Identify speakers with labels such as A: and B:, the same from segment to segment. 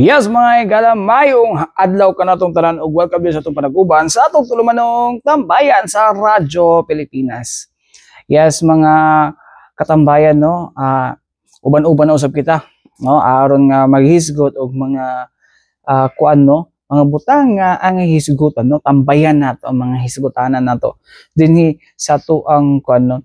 A: Yes mga igala, mayong adlaw ka na itong tanan ug welcome din sa itong panaguban sa atong tulumanong tambayan sa Radyo Pilipinas. Yes mga katambayan, no, uban-uban na usab kita, no, aron nga maghisgot og mga kuan, no, mga butang nga ang hisgutan, no, tambayan nato ang mga hisgutanan nato dinhi sa tuang kuan, no,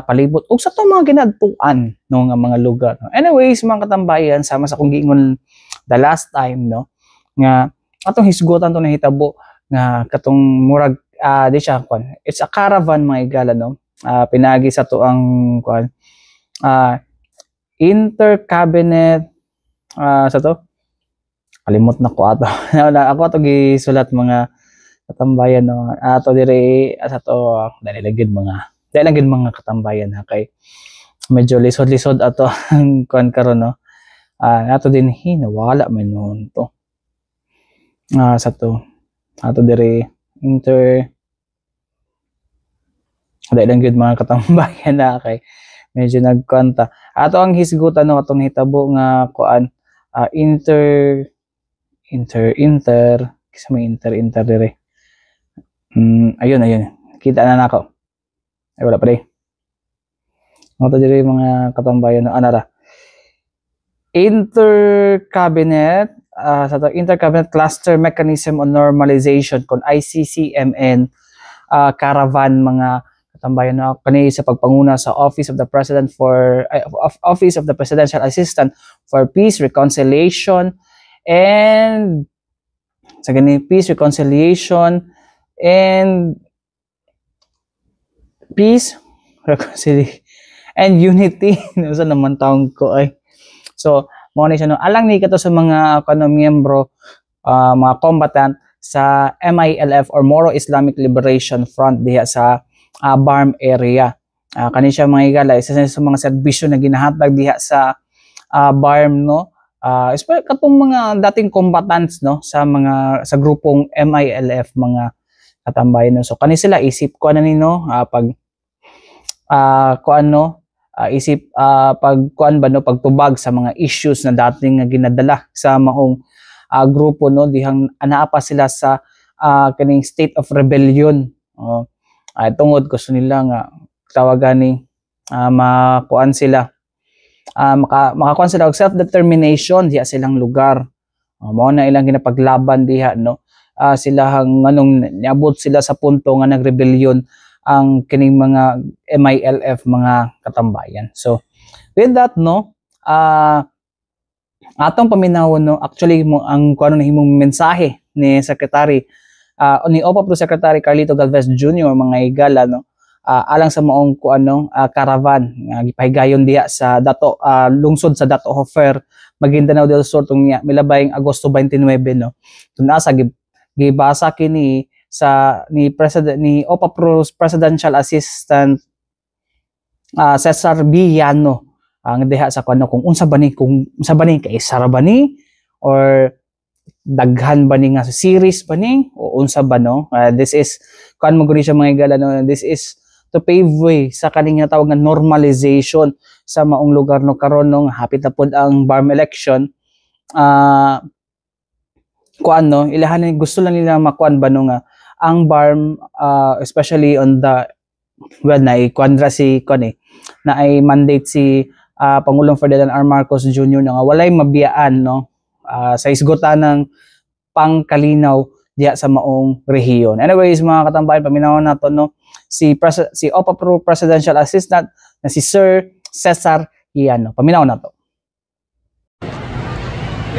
A: palibot ug sa tuang mga ginadtuan, no, nga mga lugar. No. Anyways mga katambayan, sama sa kong giingon the last time, no, nga atong hisgutan to nahitabo nga katong murag di siya kwan, it's a caravan mga igala, no, pinagi sa to ang kwan, inter-cabinet sa to kalimot na ko ato ako ato gisulat mga katambayan, no, ato dire sa to dali lang gid mga katambayan, ha, kay medyo lisod-lisod ato ang kwan karon, no. Ato din hinawala man noon to sa to ato dire dahil lang gud mga katambayan, na kay medyo nagkwanta ato ang hisgutan, no, atong hitabo nga kuan, inter kisa may inter dire, ayun kita na nako, ay wala pa rin ato dire mga katambayan, no, anara Inter-Cabinet Cluster Mechanism on Normalization kon ICCMN caravan mga katambayan, no, kani sa pagpanguna sa Office of the President for Office of the Presidential Assistant for Peace, Reconciliation and Unity sa naman taong ko ay. So, mo ni siya, no, alang ni kato sa mga miyembro, mga combatant sa MILF or Moro Islamic Liberation Front diha sa BARM area. Kani siya mga igala, isa sa mga serbisyo na ginahatag diha sa BARM, no. Katong mga dating combatants, no, sa grupong MILF mga katambayan, no. So kani sila isip ko na nino pag kuan, no, pagtubag sa mga issues na dating ginadala sa maong grupo, no, dihang anaa pa sila sa kaning state of rebellion. Tungod gusto nila nga tawagan ni makakuan sila makakuan sila og self-determination diha silang lugar. Mao na ilang ginapaglaban diha, no. Sila hang nganong niabot sila sa punto nga nagrebellion ang kining mga MILF mga katambayan. So with that, no, atong paminawon, no, actually ang kuno na himong mensahe ni Secretary ni OPA Pro Secretary Carlito Galvez Jr. mga igala, no, alang sa maong kuano caravan nga gipahigayon diha sa dato lungsod sa Dato Hofer, Maguindanao del Sur tung milabayng Agosto 29, no. Tunasa gibasa kini ni OPA Pro Presidential Assistant Cesar Villano ang diha sa kuno kung unsa ba ni kay Sara ba ni or daghan ba ni nga series ba ni o unsa ba, no. This is kan mo guri siya mga igala, no, this is to pave way sa kaning tawag nga normalization sa maong lugar, no, karon nung hapit na pud ang BARM election. Kuan, no, ilahan gusto lang nila makuan ba, no, nga ang BARM especially on the na ikwadra si na ay mandate si Pangulong Ferdinand R. Marcos Jr. nga walay mabiyaan, no, sa isgutan ng pangkalinaw diha sa maong rehiyon. Anyways mga katambayan, paminawon nato, no, si OPA Pro Presidential Assistant na si Sir Cesar Villano. Paminawon nato.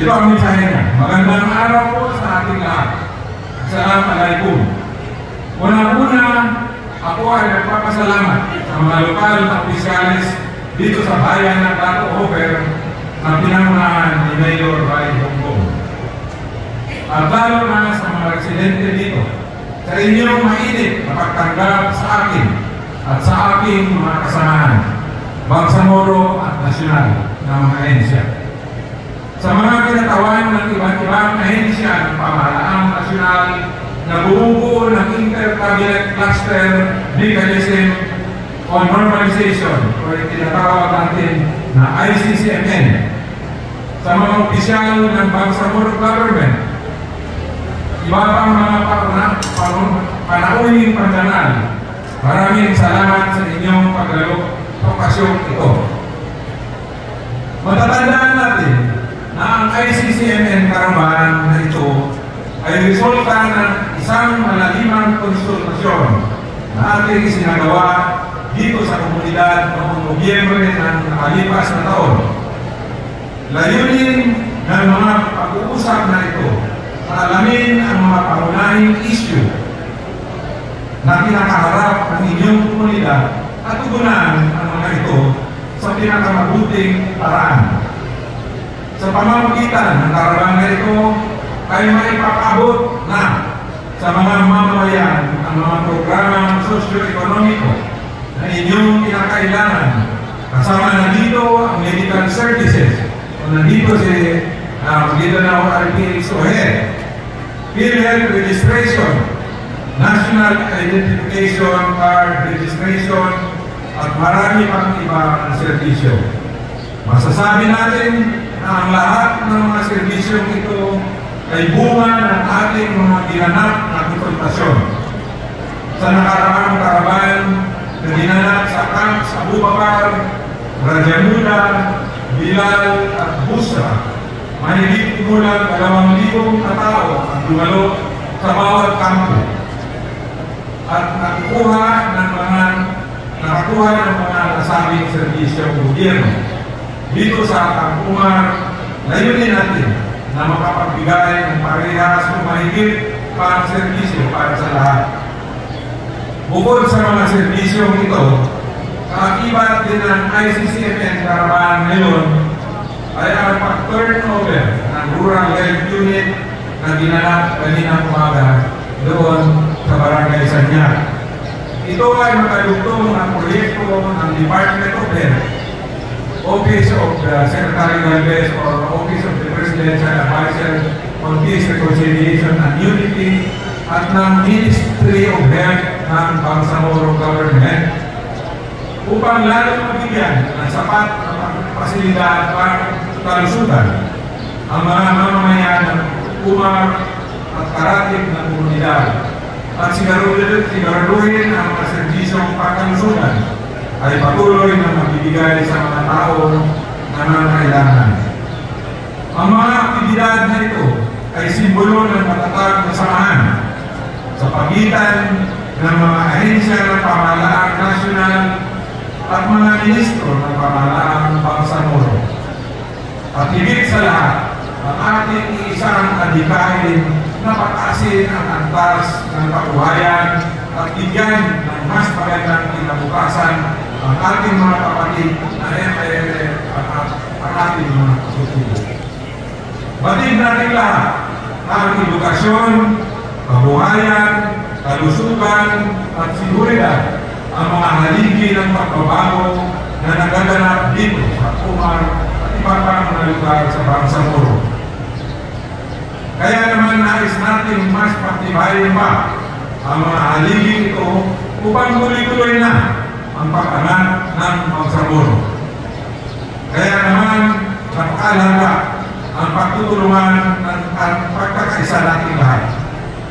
B: Ito ang mensahe niya. Magandang araw po sa ating lahat. Assalamualaikum. Una-una, ako ay nagpapasalamat sa mga lokal na opisyalis dito sa bayan ng Dato Hofer na pinangunahan ni Mayor Ray Bongbong. At lalo na sa mga residente dito, sa inyong mainit na pagtanggap sa akin at sa aking mga kasamahan, Bangsamoro at nasyonal na mga ahensya. Sa mga kinatawan ng iba't-ibang ahensya ng pamahalaang nasyonal na bumubuo ng Inter-Cabinet Cluster Mechanism on Normalization o tinatawag natin na ICCMN. sa mga opisyal ng Bangsamoro Government, iba pang mga panauhing pandanal, maraming salamat sa inyong paglalokasyon ito. Matatandaan natin na ang ICCMN Karambahan na ito ay resulta ng isang malalimang konsultasyon na ating isinagawa dito sa komunidad noong Nobyembre ng nakalipas na taon. Layunin ng mga pag-uusap na ito na alamin ang mga pangunahing issue na kinakaharap ng inyong komunidad at tugunan ang mga ito sa pinakamabuting paraan. Sa pamamagitan ng karambahan na ito ay maipapabot na sa mga mamamayan ang mga programang sosyo-ekonomiko na inyong kinakailangan. Kasama na dito ang medical services o nandito si Mindanao RPH OHED, PhilHealth registration, National Identification Card registration, at marami pang ibang serbisyo. Masasabi natin na ang lahat ng mga serbisyong ito ay bunga ng ating mga ginanap na konsultasyon. Sa nakaraang karabayan na ginanap sa Camps Abu Bakar, Rajamuda, Bilal at Busra, mahigit kumulang 2,000 katao ang dumalo sa bawat kampo at nakakuha ng mga nasabing serbisyong gobyerno. Dito sa Kampungar, layunin natin na makapagbigay ng parehas o mahigit pang serbisyo para sa lahat. Bukod sa mga serbisyong ito, kaakibat din ng ICCMN Karambahan ngayon ay ang pag-turnover ng Rural Health Unit na ginanap kaninang umaga doon sa Barangay Sanyag. Ito ay makadugtong ng proyekto ng Department of Health, Office of the Secretary Galvez or Office of the Presidential Advisor on Peace, Reconciliation and Unity at ng Ministry of Health ng Bangsamoro Government upang lalong mabigyan ng sapat na pasilidad para kalusugan ang mga mamamayan ng Umar at karatig ng komunidad at siguraduhin ang mga serbisyong pangkalusugan ay patuloy na magbibigay sa mga tao na nangangailangan. Ang mga aktibidad na ito ay simbolo ng matatag na samahan sa pagitan ng mga ahensya ng pamahalaang nasyonal at mga ministro ng pamahalaang Bangsamoro. At higit sa lahat, ang ating isang adhikain na patasin ang antas ng kabuhayan at bigyan ng mas magandang kinabukasan ang ating mga kapatid na MLF at ang ating mga kasusubo. Batid natin lahat ang edukasyon, kabuhayan, kalusugan at seguridad ang mga haligi ng pagbabago na nagaganap dito sa Umar at iba pang mga lugar sa Bangsamoro. Kaya naman nais natin mas pagtibayin pa ang mga haligi ito upang tuloy-tuloy na ang pag-angat ng Bangsamoro. Kaya naman napakalaga ang pagtutulungan at pagkakaisa natin lahat.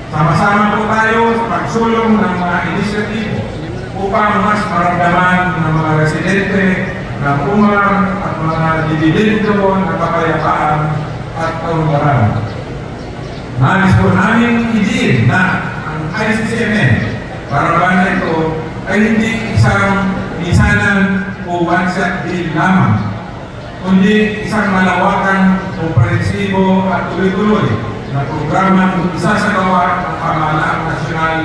B: Sama-sama po tayo sa pagsulong ng mga inisyatibo upang mas maramdaman ng mga residente ng Umar at mga dividendo ng kapayapaan at kaunlaran. Nais po namin idiin na ang ICCMN Karambahan na ito ay hindi isang misanan o one-shot deal lamang, kundi isang malawakan, komprehensibo at tuloy-tuloy na programang isasagawa ng pamahalaang nasyonal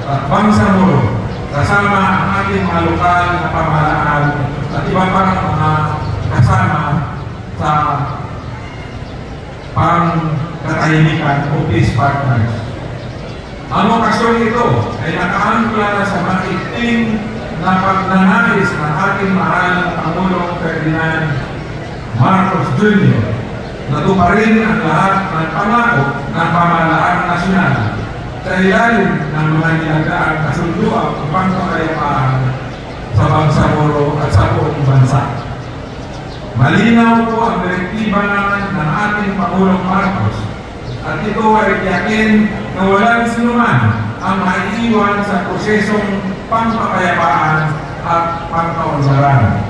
B: at Bangsamoro kasama ang ating mga lokal na pamahalaan at iba pang mga kasama sa pangkatahimikan o peace partners. Ang okasyon ito ay nakaangkla sa maiting na pagnanais ng ating mahal na Pangulong Ferdinand Marcos Jr. na tuparin ang lahat ng pangako ng pamahalaang nasyonal sa ilalim ng mga ginagaang kasunduan upang kapayapaan sa Bangsamoro at sa buong bansa. Malinaw po ang direktiba ng ating Pangulong Marcos at ito ay tiyakin na walang sinuman ang maiiwan sa prosesong pangpapayapaan at pangkaunlaran.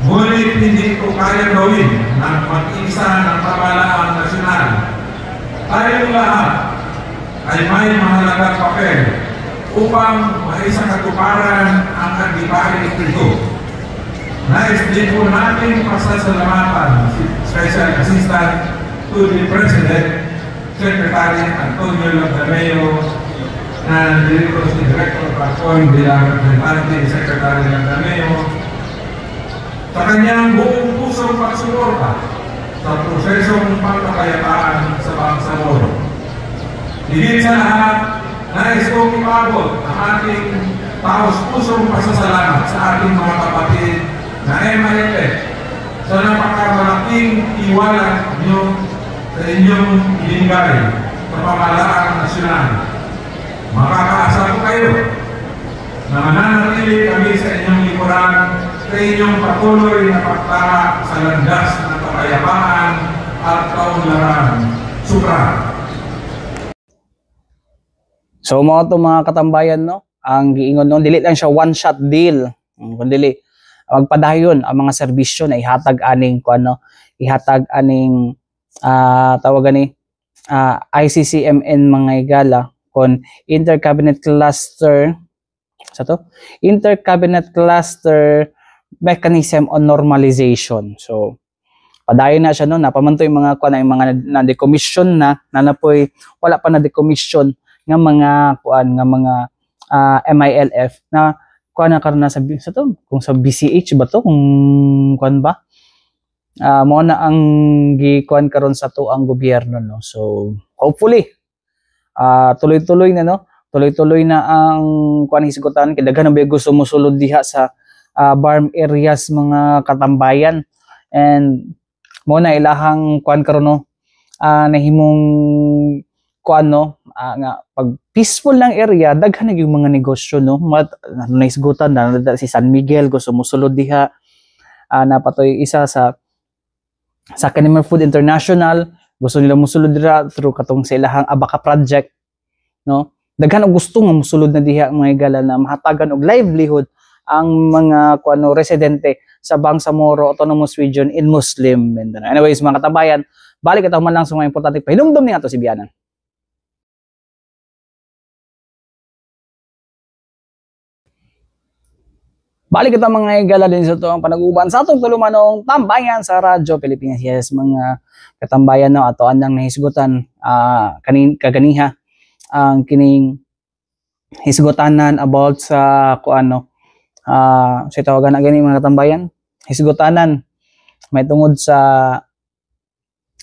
B: Ngunit hindi ito kaya gawin ng mag-iisa ng pamahalaang nasyonal. Tayong lahat ay may mahalagang papel upang maisakatuparan ang agdipain ito. Nais din po natin pasasalamatan si Special Assistant to the President, Secretary Antonio Lagdameo, na dito si Director Pascual bilang Representative Secretary Lagdameo, sa kanyang buong pusong pagsuporta sa prosesong pagkakayapaan sa Bangsamoro. Higit sa lahat, nais kong ipabot ang ating taos-pusong pasasalamat sa ating mga kapatid na MILF sa napakamalaking tiwala niyo sa inyong ibinigay sa pamahalaang nasyonal. Makakaasa po kayo na mananatili kami sa inyong likuran sa inyong patuloy na pagtara sa landas ng kapayapaan at kaunlaran. Supra.
A: So mga katambayan, no, ang giingon no, dili lang siya one shot deal. Kundi magpadayon ang mga serbisyo na ihatag aning kuno, ihatag aning tawagan ni ICCMN mga igala kon Intercabinet Cluster sa to Intercabinet Cluster Mechanism on Normalization. So padayon na siya no, napamanto yung mga kuan, yung mga na-decommission na napoy wala pa na decommission nga mga kuan nga mga MILF na kuan na karon sa to kung sa BCH ba to kung kuan ba mo na ang gikuan karon sa to ang gobyerno no. So hopefully tuloy-tuloy na no, tuloy-tuloy na ang kuan hisgutan kay daghan na gusto mosulod diha sa farm areas mga katambayan, and mo na ilahang kuan karon no, nahimong kuan no, nga pag peaceful lang area daghan yung mga negosyo no, naisgutan na si San Miguel gusto mosulod diha, napatoy isa sa Canimer Food International gusto nila mosulod dira through katong sa ilahang Abaca project no. Daghan og gusto nga mosulod na diha mga igala na mahatagan og livelihood ang mga kuano residente sa Bangsamoro Autonomous Region in Muslim Mindanao. Anyways mga katabayan, balik ito man lang sa mga importante pahinumdum ni ato si Bianan. Balik ito mga igala din sa itong panag-uban sa itong tulumanong tambayan sa Radyo Pilipinas. Yes, mga katambayan no, ato andang nahisgutan kaganiha ang kining hisgutanan about sa kuano sa tawagan na gani mga katambayan, hisgutanan may tungod sa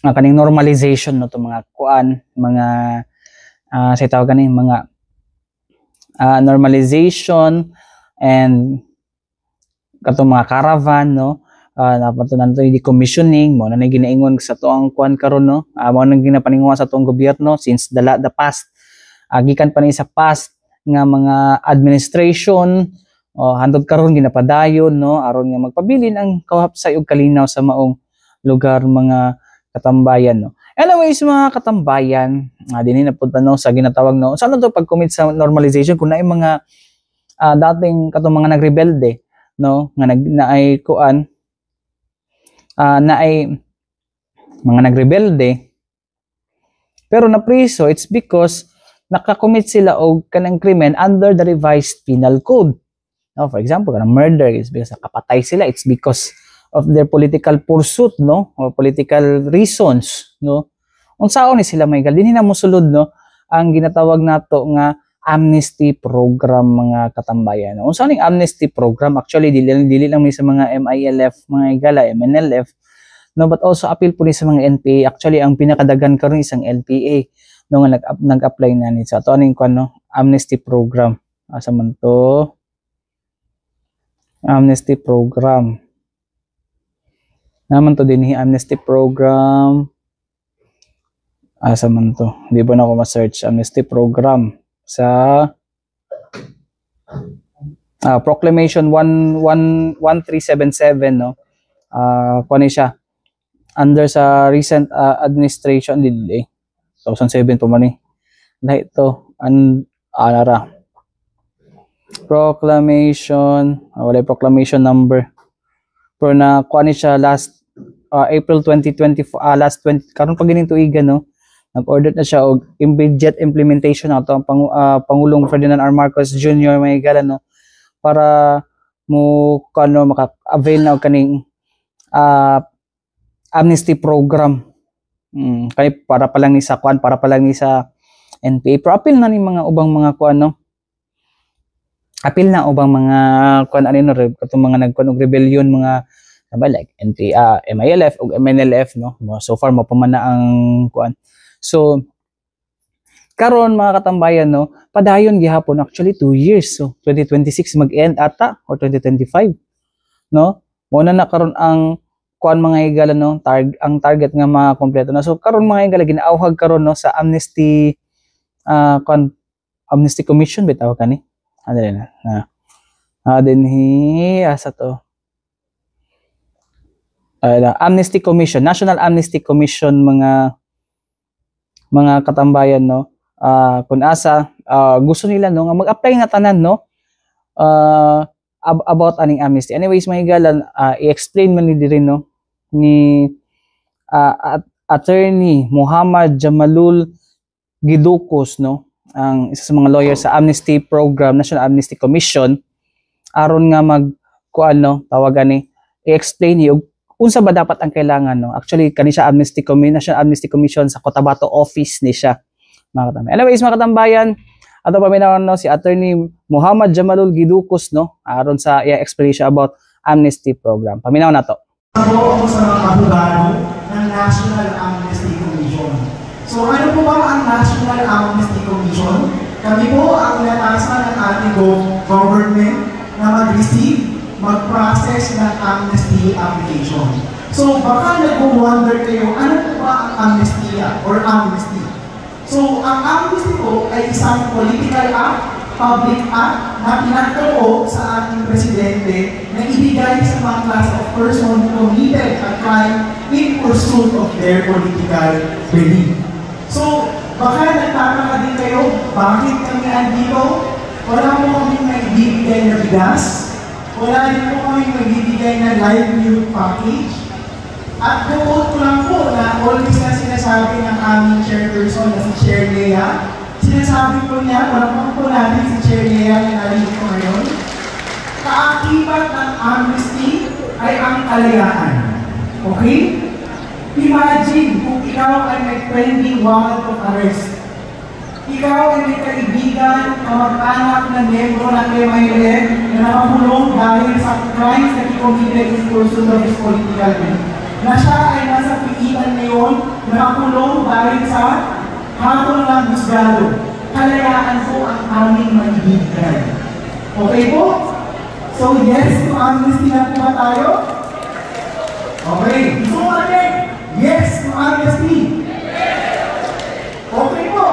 A: kaning normalization no to mga kuan mga sa tawagan ni mga normalization and katong mga caravan no, napatunan to yung decommissioning mo na ginaingon sa to ang kuan karon no, mo nang ginapaninguha sa tong gobyerno since the past, gikan pa ni sa past nga mga administration handod karon ginapadayon no aron nga magpabilin ang kahapsay ug kalinaw sa maong lugar mga katambayan no. Anyways mga katambayan, dinhi na pud no sa ginatawag no saan to pag-commit sa normalization kung naay mga dating katong mga nagrebelde no nga naay kuan naay mga nagrebelde pero na priso, it's because nakakommit sila og kanang krimen under the revised penal code. No, for example, kanang murder is because nakapatay sila, it's because of their political pursuit no or political reasons no. Unsaon ni sila may dinhi na mosulod no ang ginatawag nato nga amnesty program mga katambayan. Unsa ning amnesty program? Actually dili lang ni sa mga MILF, mga igala, MNLF, no, but also appeal po ni sa mga NPA. Actually ang pinakadagan karon isang NPA no nga nag-apply na ni sa to aning kuan no amnesty program. Asa man to? Amnesty program. Naman to dinhi amnesty program. Asa man to? Di ba na ako ma-search amnesty program sa Proclamation 1377 no. Kuan siya under sa recent administration dili 2007 pa man ni. Dahil ito alara proclamation, wala proclamation number. Pero na kuha ni siya last April 2024 last 20 karon pa gining tuiga no. Nag-order na siya og immediate implementation ato ang Pangulong Ferdinand R. Marcos Jr. may gala no para mo kano maka-avail na og kaning amnesty program. Kay para pa lang ni sa kuan, para pa lang ni sa NPA. Pero apil na ni mga ubang mga kuan no. Apil na ubang mga kuan ano katong mga nagkuan og rebellion mga like NPA, MILF ug MNLF no. So far mapamana ang kuan. So karon mga katambayan no, padayon gihapon actually 2 years. So 2026 mag-end ata or 2025 no. Mo na karon ang kuan mga higala no, ang target nga mga kompleto na. So karon mga higala ginaawhag karon no sa amnesty amnesty commission bitaw kani. Ano rin asa to Amnesty Commission, National Amnesty Commission mga katambayan no. Kung asa gusto nila no nga mag-apply nga tanan no about aning amnesty. Anyways mga higala i-explain man ni diri no ni Attorney Muhammad Jamalul Gidukos no, ang isa sa mga lawyer sa Amnesty Program, National Amnesty Commission, aron nga kuan no, tawagan ni i-explain ni unsa ba dapat ang kailangan no. Actually kani siya National Amnesty Commission sa Cotabato office ni siya mga katambayan. Anyways mga katambayan, ato paminaw no si Attorney Muhammad Jamalul Gidukos no aron sa i-explain siya about amnesty program. Paminaw na to.
C: Ako sa mga abogado ng National Amnesty Commission. So ano po ba ang National Amnesty Commission? Kami po ang inatasan ng ating government na mag-receive, mag-process ng amnesty application. So baka nag-wonder kayo, ano po ba ang amnestia or amnesty? So ang amnesty po ay isang political act, public act na pinagkaloob sa ating presidente na ibigay sa mga class of person who committed a crime in pursuit of their political belief. So, baka nagtataka din kayo, bakit kami andito? Wala mo kami maibibigay na bigas, wala din po kami maibibigay na livelihood package. At bukod ko lang po na always na sinasabi ng aming chairperson na si Chair Lea, sinasabi po niya, walang po natin si Chair Lea na narinig ko ngayon, kaakibat ng amnesty ay ang kalayaan. Okay? Imagine kung ikaw ay may pending warrant of arrest. Ikaw ay may kaibigan, kamag-anak na membro ng MILF na nakakulong dahil sa crimes na committed in pursuit of his political belief. Na siya ay nasa pigilan ngayon, nakakulong dahil sa hatol ng husgado. Kalayaan po ang aming maibigay. Okay po? So yes to amnesty na po ba tayo? Okay. So again, yes to amnesty. Okay po.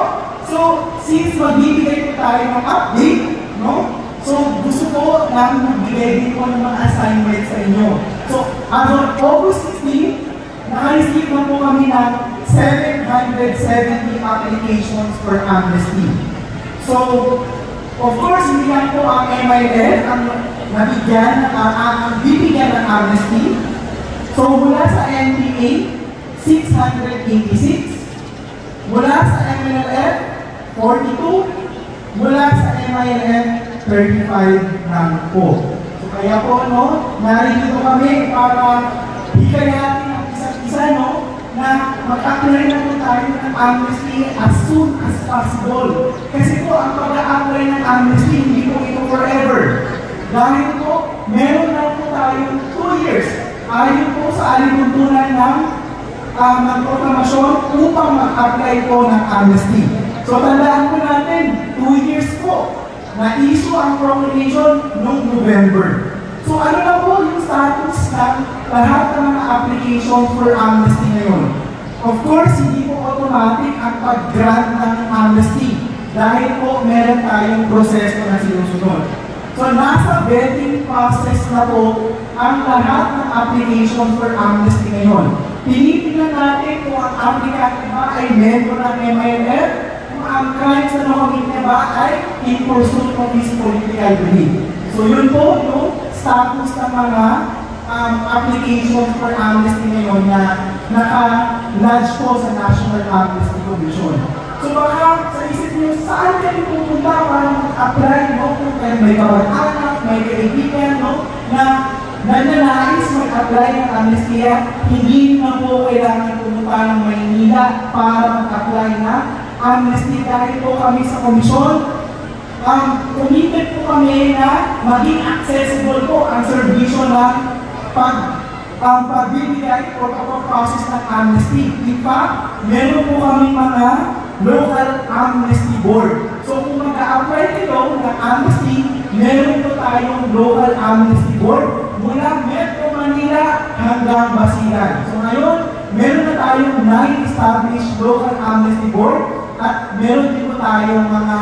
C: So since magbibigay po tayo ng update, no? So gusto ko lang magbigay din po ng mga assignments sa inyo. So as of August 16, naka-receive na po kami ng 770 applications for amnesty. So, of course, hindi lang po ang MILF ang bibigyan ng amnesty. So, mula sa NPA, 686. Mula sa MNLF, 42. Mula sa MILF, 35 lang po. So, kaya po, no, narito kami para hikayatin ang isa't isa, no, na mag-apply na po tayo ng amnesty as soon as possible. Kasi po, ang pag-apply ng amnesty, hindi po ito forever. Dahil po, meron lang po tayo 2 years. Ayon po sa alimuntunan ng proklamasyon upang mag-apply po ng amnesty. So, tandaan po natin, 2 years po na issue ang proclamation noong November. So ano na po yung status ng lahat ng mga applications for amnesty ngayon? Of course, hindi po automatic ang pag-grant ng amnesty dahil po meron tayong proseso na sinusunod. So nasa vetting process na po ang lahat ng applications for amnesty ngayon. tinitingnan natin kung ang applicant ba ay member ng MILF, kung ang crimes na nakamit niya ba ay in pursuit of his political belief. So yun po yung status ng mga applications for amnesty ngayon na naka-lodge po sa National Amnesty Commission. So baka sa isip niyo, saan kayo pupunta para mag-apply, no? Kung kayo may kamag-anak, may kaibigan, no? Na nananais mag-apply ng amnesty, hindi na po kailangan pumunta ng Maynila para mag-apply ng amnesty dahil po kami sa komisyon. Committed po kami na maging accessible po ang servisyo ng pagbibigay o process ng amnesty. In fact, meron po kami mga local amnesty board. So kung mag-a-apply kayo ng amnesty, meron po tayong local amnesty board mula Metro Manila hanggang Basilan. So ngayon, meron na tayong 9 established local amnesty board at meron din po tayong mga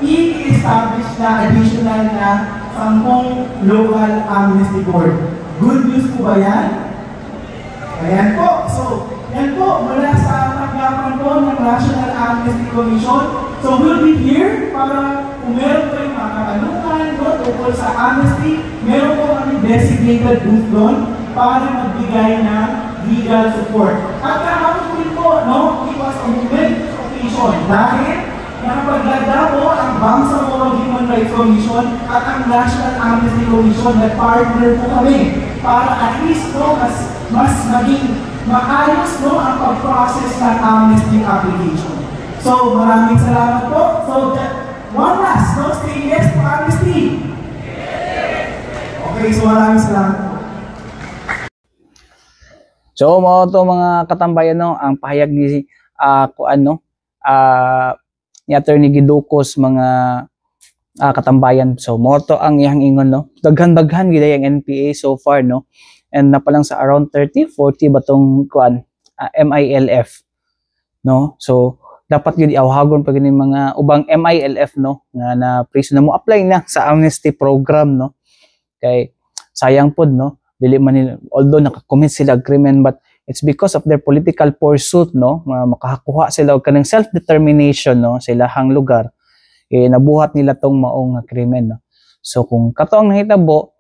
C: i-establish na additional na 10 local amnesty board. Good news po ba yan? Ayan po. So, yan po, mula sa tanggapan po ng National Amnesty Commission. So, we'll be here para kung meron po yung mga katanungan tungkol sa amnesty, meron po kami designated booth doon para magbigay ng legal support. At kahapon din po, no, it was a movement occasion dahil nakapaglagda po ang Bangsamoro Human Rights Commission at ang National Amnesty Commission na partner po kami para at least no, mas maging maayos no, ang pag-process ng amnesty application. So maraming salamat po. So one last, no, say yes to amnesty. Okay, so maraming salamat po.
A: So mo to mga katambayan no, ang pahayag ni ni Attorney Gidukos mga katambayan. So moto ang iyang ingon no. Daghan-daghan gid ang NPA so far no. And napalang sa around 30-40 batong MILF no. So dapat gyud awhagon pag ni mga ubang MILF no nga na prison na mo apply na sa amnesty program no. Kay sayang pod no. Dili man nila, although naka-commit sila agreement, but it's because of their political pursuit no, makakuha sila og kanang self-determination no sa ilahang lugar, nabuhat nila tong maong krimen no. So kung kato ang nahitabo,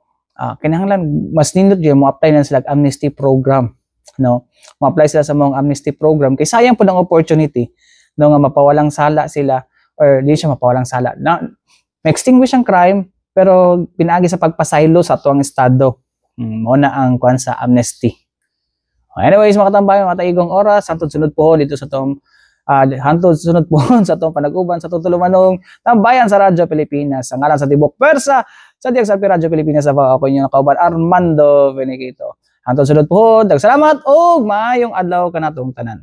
A: kinahanglan mas nindot gyud mo apply na sila amnesty program no. Mo-apply sila sa maong amnesty program kay sayang pud ang opportunity no nga mapawalang sala sila or di siya mapawalang sala na ma-extinguish ang crime pero pinaagi sa pagpasaylo sa atuang estado. Mo na ang kwan sa amnesty. Anyways, mga katambayan, mga taigong oras, hantod sunod po dito sa tong sa tong panag-uban sa tutulumanong tambayan sa Radyo Pilipinas. Ang ngalan sa Tibok Persa sa DXRP Radyo Pilipinas sa ako inyong kauban Armando Venequito. Hantod sunod po, dagsalamat og maayong adlaw kanatong tanan.